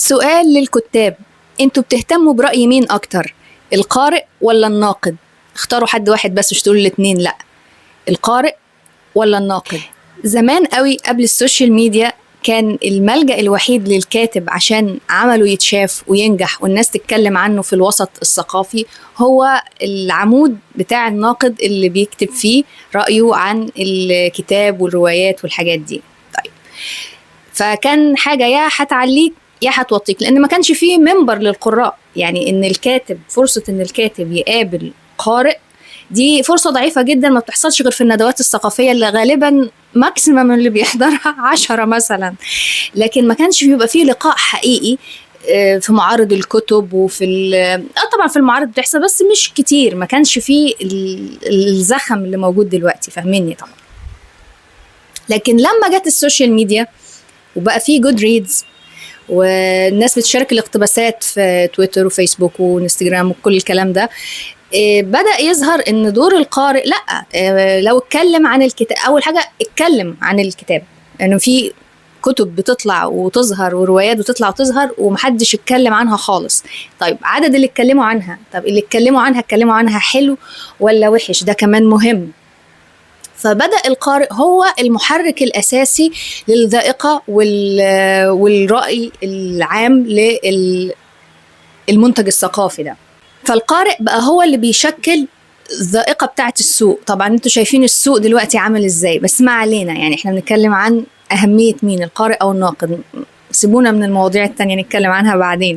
سؤال للكتاب، انتوا بتهتموا برأي مين اكتر؟ القارئ ولا الناقد؟ اختاروا حد واحد بس، مش تقولوا الاتنين، لا، القارئ ولا الناقد. زمان قوي قبل السوشيال ميديا كان الملجأ الوحيد للكاتب عشان عمله يتشاف وينجح والناس تتكلم عنه في الوسط الثقافي هو العمود بتاع الناقد اللي بيكتب فيه رأيه عن الكتاب والروايات والحاجات دي. طيب، فكان حاجة يا هتعليك يا هتوطيك، لأن ما كانش فيه منبر للقراء. يعني إن الكاتب، فرصة إن الكاتب يقابل قارئ دي فرصة ضعيفة جدا، ما بتحصلش غير في الندوات الثقافية اللي غالبا ماكسيمم اللي بيحضرها 10 مثلا، لكن ما كانش بيبقى فيه لقاء حقيقي في معارض الكتب وفي طبعا في المعارض بتحصل بس مش كتير، ما كانش فيه الزخم اللي موجود دلوقتي، فاهميني طبعا. لكن لما جت السوشيال ميديا وبقى فيه جود ريدز والناس بتشارك الاقتباسات في تويتر وفيسبوك وانستجرام وكل الكلام ده، بدأ يظهر ان دور القارئ لا، لو اتكلم عن الكتاب، اول حاجة اتكلم عن الكتاب، لانه يعني في كتب بتطلع وتظهر وروايات بتطلع وتظهر ومحدش اتكلم عنها خالص. طيب عدد اللي اتكلموا عنها، طب اللي اتكلموا عنها حلو ولا وحش؟ ده كمان مهم. فبدأ القارئ هو المحرك الأساسي للذائقة والرأي العام للمنتج الثقافي ده. فالقارئ بقى هو اللي بيشكل الذائقة بتاعة السوق. طبعا انتوا شايفين السوق دلوقتي عامل ازاي، بس ما علينا، يعني احنا بنتكلم عن أهمية مين، القارئ أو الناقد. سيبونا من المواضيع التانية نتكلم عنها بعدين.